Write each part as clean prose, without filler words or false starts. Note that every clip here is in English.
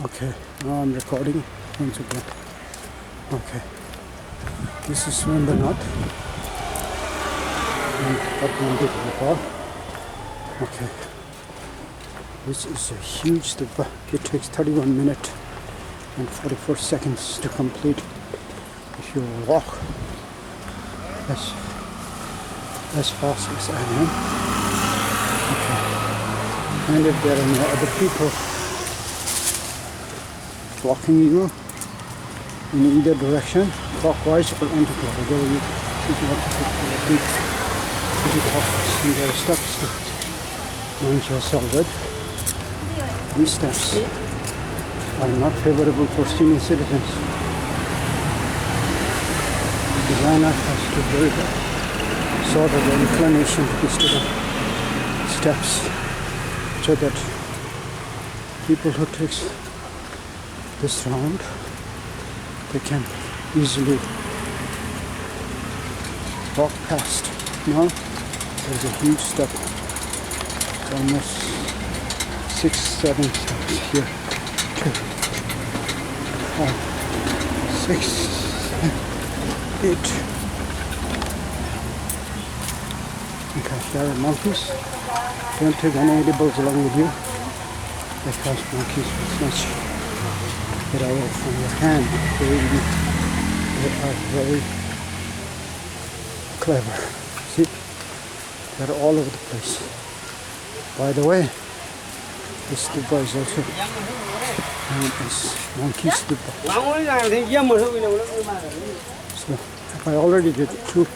Okay, now I'm recording once again. Okay, this is Swayambhunath and Kathmandu, Nepal. Okay, this is a huge stupa. It takes 31 minutes and 44 seconds to complete if you walk as fast as I am. Okay, and if there are no other people blocking you in either direction, clockwise or anti-clockwise, whether you want to take anti-clockwise, and there are steps to launch yourself with. These steps are not favorable for senior citizens. The designer has to build a sort of an inclination to these little steps so that people who takes this round, they can easily walk past. Now there's a huge step. It's almost 6-7 steps here. 2, 5, 6, 7, 8. Okay, there are monkeys. Don't take any edibles along with you because monkeys will snatch it away from your hand. They are very clever. See? They're all over the place. By the way, this stupa is also known as monkey stupa. So I already did 2.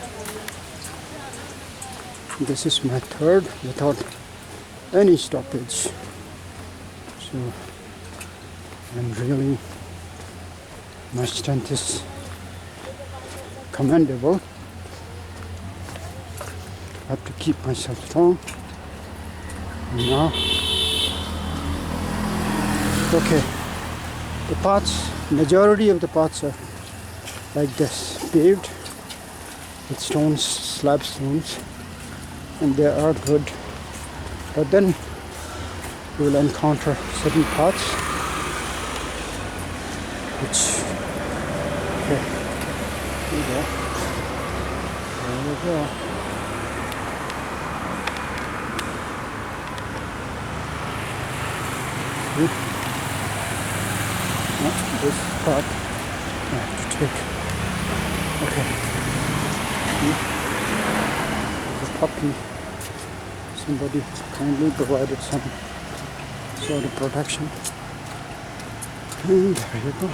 This is my 3rd without any stoppage. So and really my strength is commendable. I have to keep myself strong. And now, okay, the paths, majority of the paths are like this, paved with stones, slab stones, and they are good. But then you will encounter certain paths which, okay, there you go, there you go. See? No, this part I have to take. Okay. See? There's a puppy. Somebody kindly provided some sort of protection. And there you go.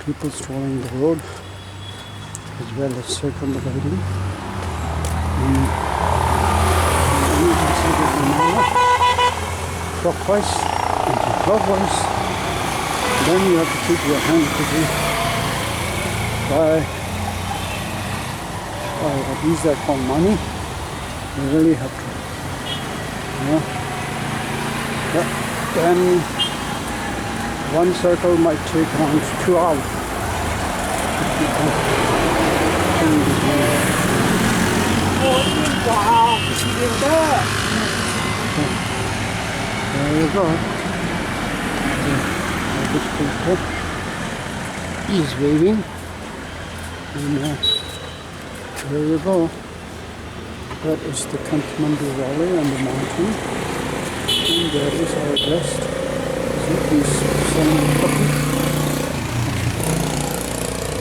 People strolling the road as well as circumambulating. And you can see that clockwise, anti-clockwise. Then you have to keep your hand by these are called money. You really have to, you know. Then one circle might take around 2 hours. There you go. He's waving. And there you go. That is the Kathmandu Valley and the mountain. And there is our guest. He's selling the puppy.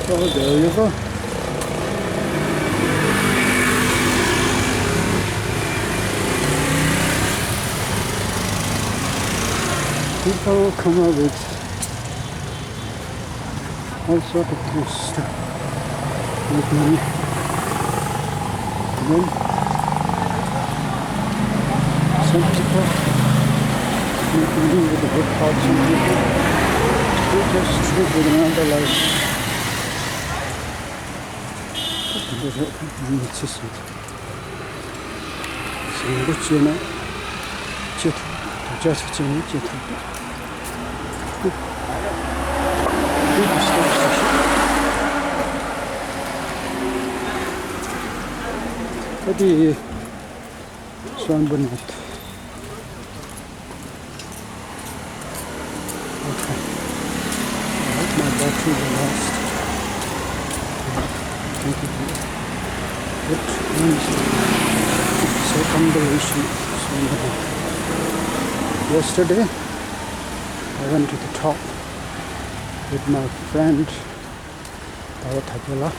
So there you go. People come up with all sorts of things to make money. And then some people make money with the good parts, some people who just live with another life. Swayambhunath. to the last. Thank you. Good circumambulation. Yesterday, I went to the top with my friend Viasali.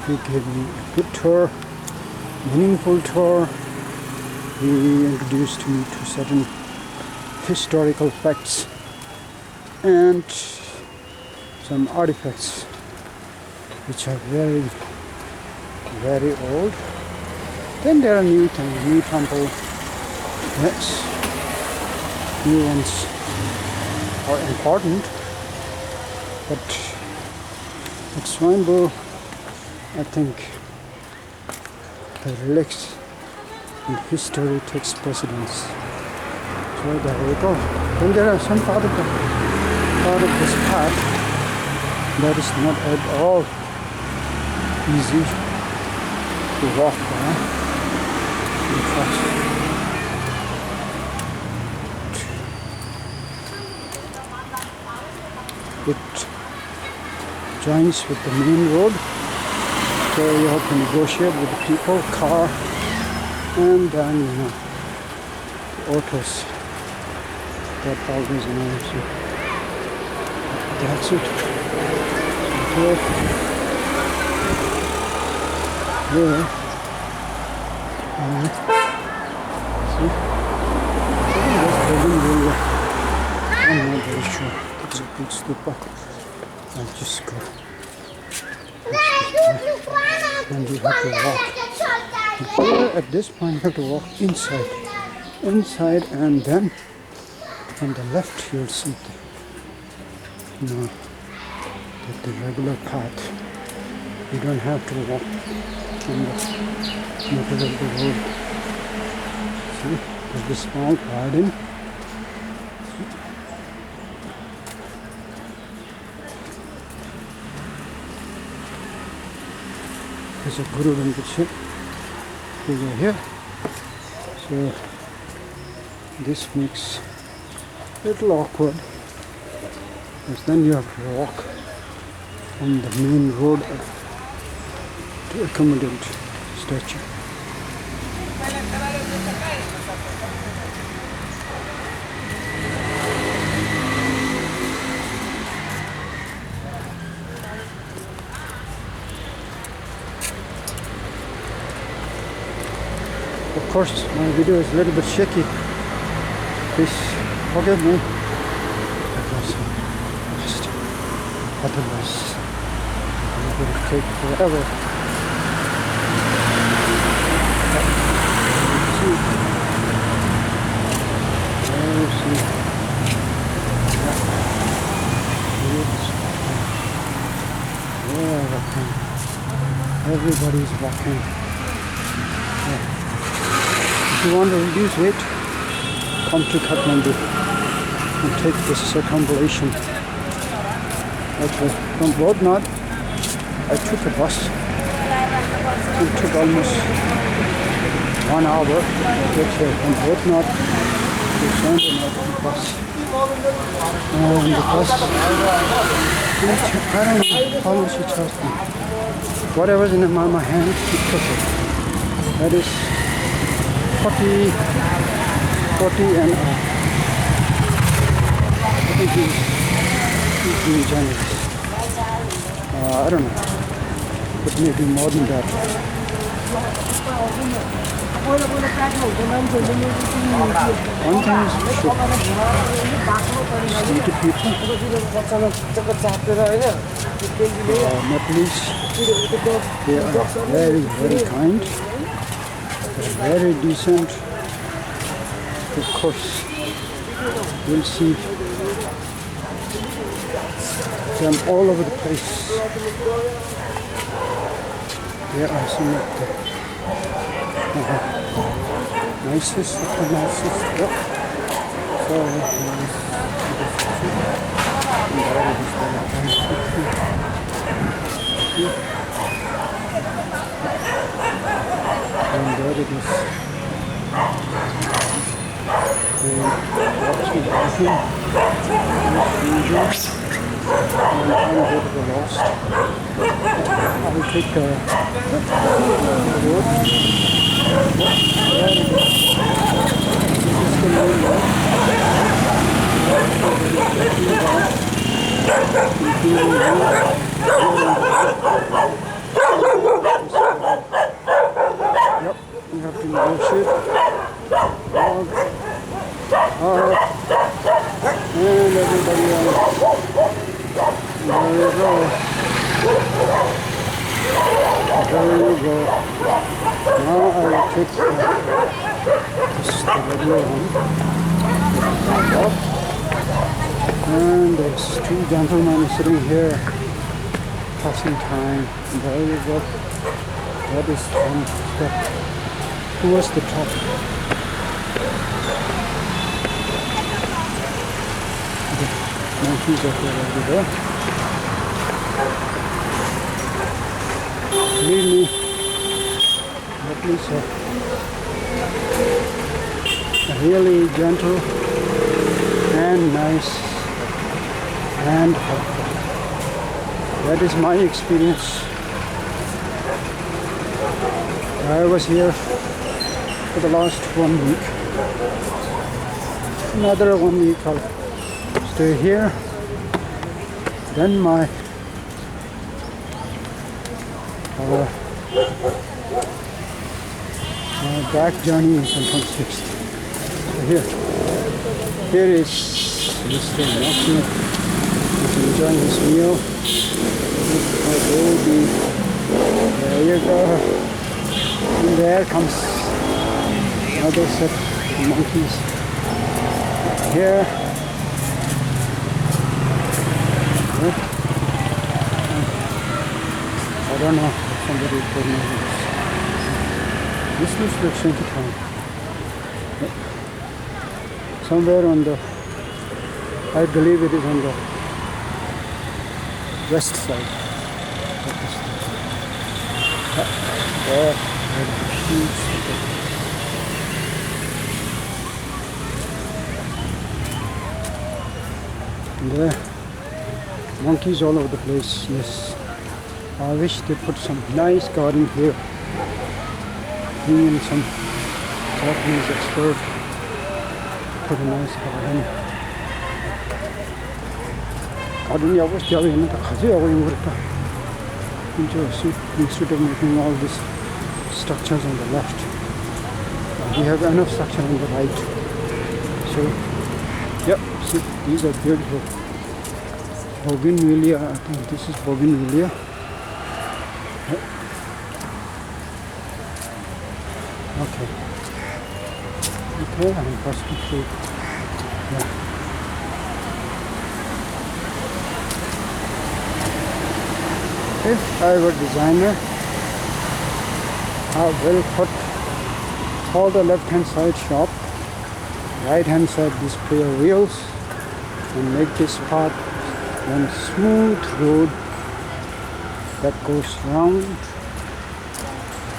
He gave me a good tour, meaningful tour. He introduced me to certain historical facts and some artifacts which are very, very old. Then there are new things, new temple. Yes, new ones are important, but at Swayambhu, I think the relics and history takes precedence. So there we go. Then there are some part of this path that is not at all easy to walk by. It joins with the main road, so you have to negotiate with the people, car, and then the autos. That always annoys you. That's it. Here. See? I'm not very sure. It's a big stupa. I'll just go. And you have to walk. Here at this point you have to walk inside. Inside, and then on the left you'll see the regular path. You don't have to walk in the middle of the road. See, there's this small garden. There's a Guru Rinpoche over here. So this makes a little awkward, because then you have to walk on the main road to accommodate statue. Of course, my video is a little bit shaky. Please forgive me. Otherwise, it will take forever. Everybody's walking. If you want to reduce weight, come to Kathmandu and take this circumambulation. Okay, from Boudhanath, I took a bus. It took almost 1 hour to get here from Boudhanath to Swayambhunath on the bus. And the bus, I don't know how much it cost me. Whatever's in my hand, it took it. That is 40 and I think he's being generous. I don't know, but maybe more than that. One thing is for sure, stupid people, Nepalese, they are very, very kind, they're very decent. Of course, you'll see them all over the place. There are some of the nicest of the nicest. Yep. So nice. And there it is. And watching and I'm a bit of a lost. I will take the road. There it is. This is the main road. Yep, you have to negotiate. And everybody else. There you go. There you go. Now I will take this video on. And there's two gentlemen sitting here passing time. There you go. That is one step towards the top. The monkeys are here over there. Believe me, at least really gentle and nice and helpful. That is my experience. I was here for the last 1 week. Another 1 week I'll stay here. Then my back journey is on 26th. So here is Mr. Martin. He's enjoying his meal. My baby. There you go. And there comes another set of monkeys. Here. I don't know if somebody told me this. This looks like Shanty Town. Somewhere on the, I believe it is on the west side. There, huge. And there, monkeys all over the place. Yes, I wish they put some nice garden here. Me and some Japanese expert put a nice garden. Garden yawas jawi na ta khaji yawa yungurta. Instead of making all these structures on the left, we have enough structure on the right. So, yep, see, these are beautiful. Bougainvillea, I think this is Bougainvillea. Yep. Okay, I'm passing through. Yeah. If I were a designer, I will put all the left-hand side shop, right-hand side display wheels, and make this part one smooth road that goes round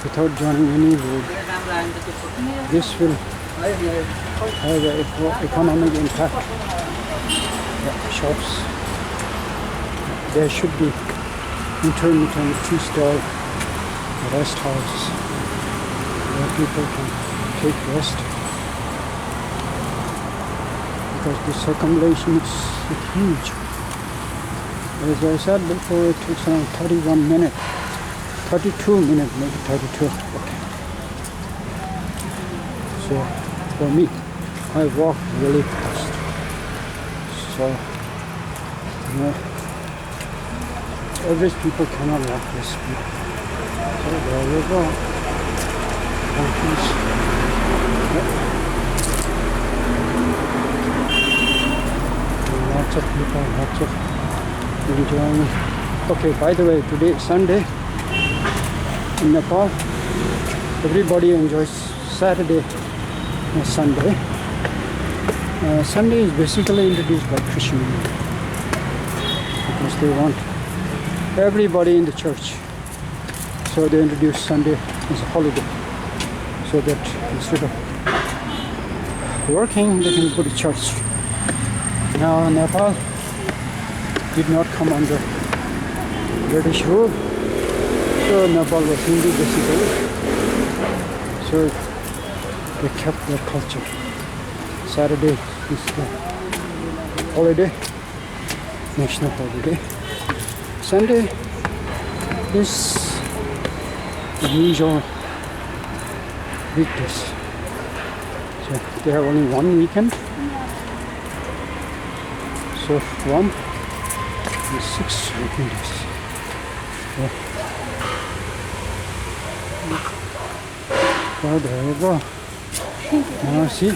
without joining any road. This will have an economic impact. Yeah, shops. There should be intermittent 3-star rest house where people can take rest, because the circumambulation is huge. As I said before, it takes around 31 minutes, 32 minutes, maybe 32. Okay. So for me, I walk really fast. So average people cannot walk this speed. So there you go. Monkeys. Yep. Lots of people, lots of enjoying. Okay, by the way, today is Sunday in Nepal. Everybody enjoys Saturday and Sunday. Sunday is basically introduced by Christianity because they want everybody in the church. So they introduce Sunday as a holiday, so that instead of working, they can go to church. Now in Nepal, did not come under British rule. So Nepal was Hindu basically. So they kept their culture. Saturday is the holiday, national holiday. Sunday is the usual weekdays. So they have only one weekend. So 1 and 6 working days. So, well, there you go. Now see.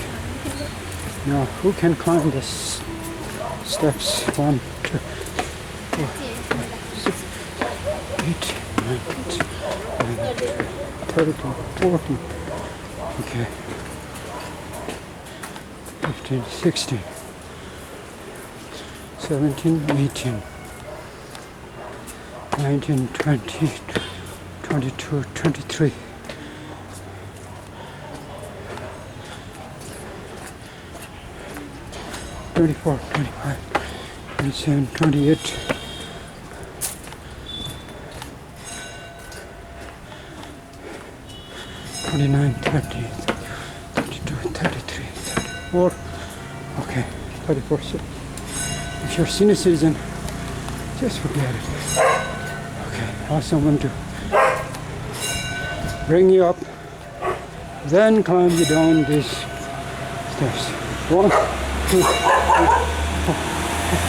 Now who can climb this steps? 1, 2, 4, 5, 6, 8, 9, 10, 11, 13, 14. Okay. 15, 16. 17, 18, 19, 20, 22, 23. 24, 25, 27, 28. 29, 30, 32, 33, 34. Okay, 34. If you're a senior citizen, just forget it. Okay, ask someone to bring you up, then climb you down these steps. 1, 2, 3, 4, 5, 6,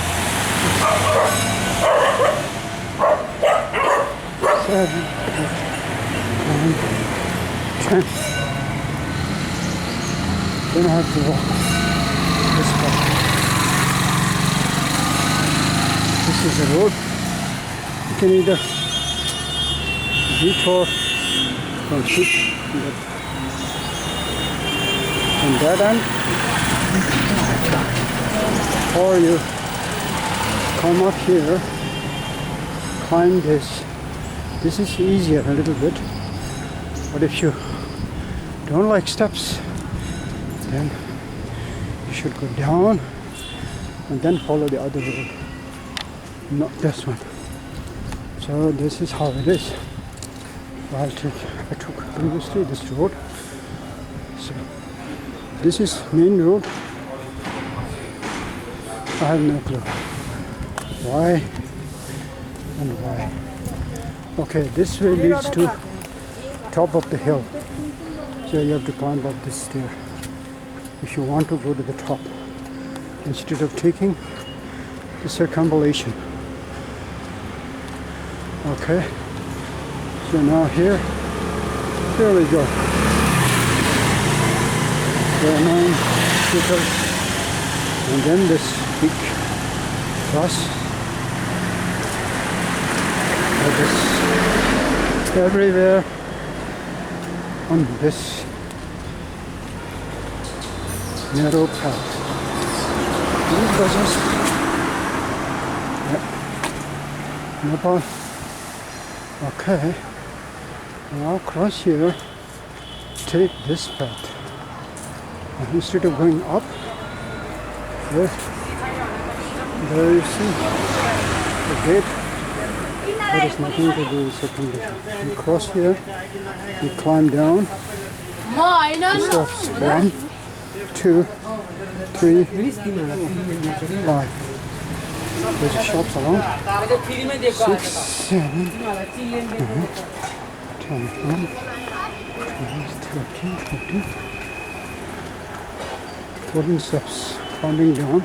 7, 8, 9, 10. Then I have to walk this way. This is a road. You can either detour from that end, or you come up here, climb this. This is easier a little bit, but if you don't like steps, then you should go down and then follow the other road. Not this one. So this is how it is. I took previously this road. So this is main road. I have no clue why and why. Okay, this way leads to top of the hill. So you have to climb up this stair if you want to go to the top, instead of taking the circumambulation. Okay, so now here we go. There are 9 people, and then this big bus. Everywhere on this narrow path. These buses, Nepal. Okay, now cross here, take this path. And instead of going up, there you see the gate. There is nothing to do with circumambulation. You cross here, you climb down. Steps 1, 2, 3, 5. There's shops around. 6, 7, 8, 9, 10, 11, 12, 13, 14. 14 steps climbing down.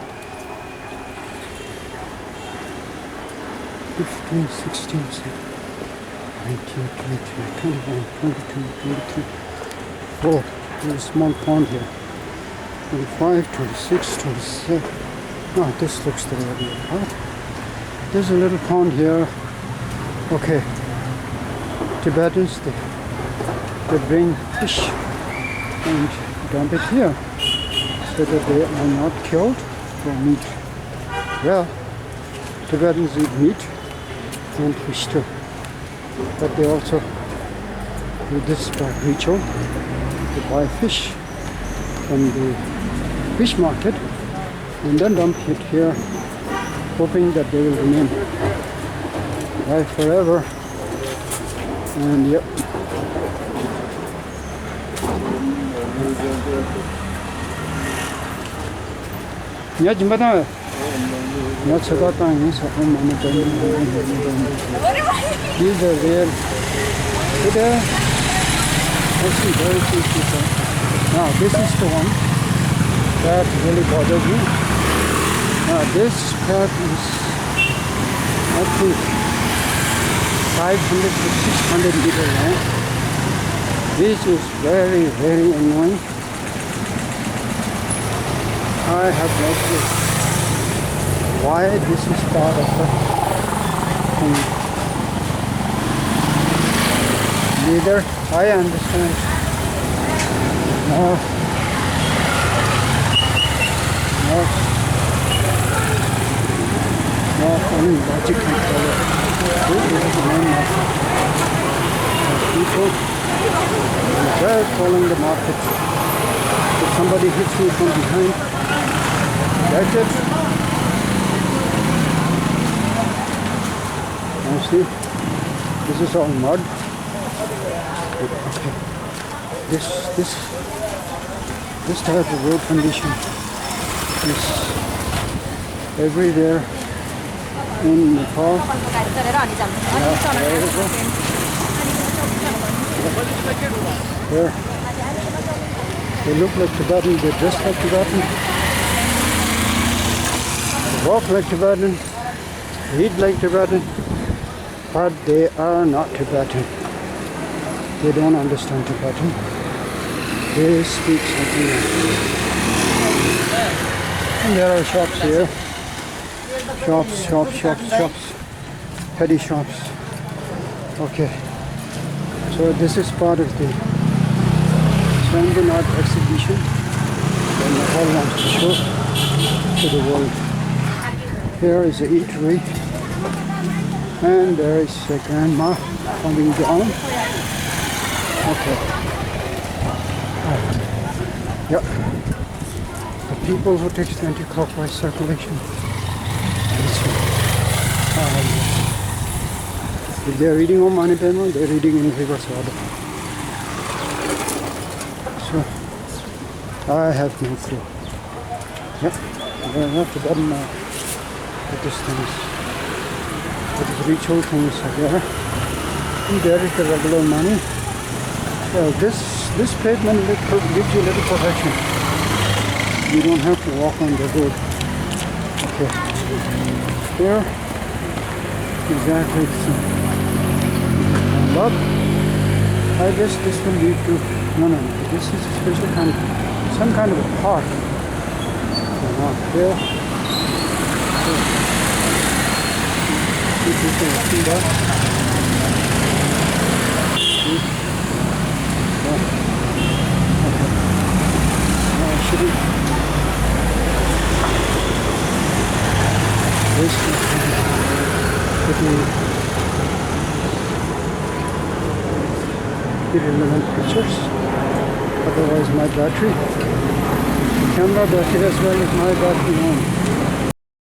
15, 16, 17, 19, 20, 21, 22, 23, 4. There's a small pond here. 25, 26, 27. Oh, this looks the right way. There's a little pond here. Okay. Tibetans, they bring fish and dump it here so that they are not killed for meat. Well, Tibetans eat meat and fish too, but they also do this by ritual. They buy fish from the fish market and then dump it here hoping that they will remain live forever. And yep. Yeah, Jimbata. Not so that time is these are there. Actually very cheap people. Now this is the one that really bothers me. Now this path is I think 500 to 600 meters long. This is very, very annoying. I have no clue why this is part of the thing. Neither I understand. No, only logic can follow. This is the name of people. They're following the market. If somebody hits me from behind, that's it. Now see, this is all mud. Okay. This type of road condition is everywhere in Nepal. There. They look like Tibetan, they dress like Tibetan, they walk like Tibetan, they eat like Tibetan, but they are not Tibetan. They don't understand Tibetan. They speak something else. And there are shops here. Shops. Petty shops. Okay. So this is part of the Swayambhunath exhibition that Nepal wants to show to the world. Here is an eatery. And there is a grandma coming down. Okay. Yep. The people who takes the anti-clockwise circulation. If they are reading Om Mani Padme, they are reading in reverse order. So, I have no clue. Yep. I have to button now. But this thing is, but the ritual things are there. And there is the regular money. Well, this pavement gives you a little protection. You don't have to walk on the road. Okay. Here, exactly the same. But I guess this will lead to no. This is a special kind of some kind of a park. Here. People are walking back. This irrelevant pictures. Otherwise my battery, the camera battery as well as my battery on.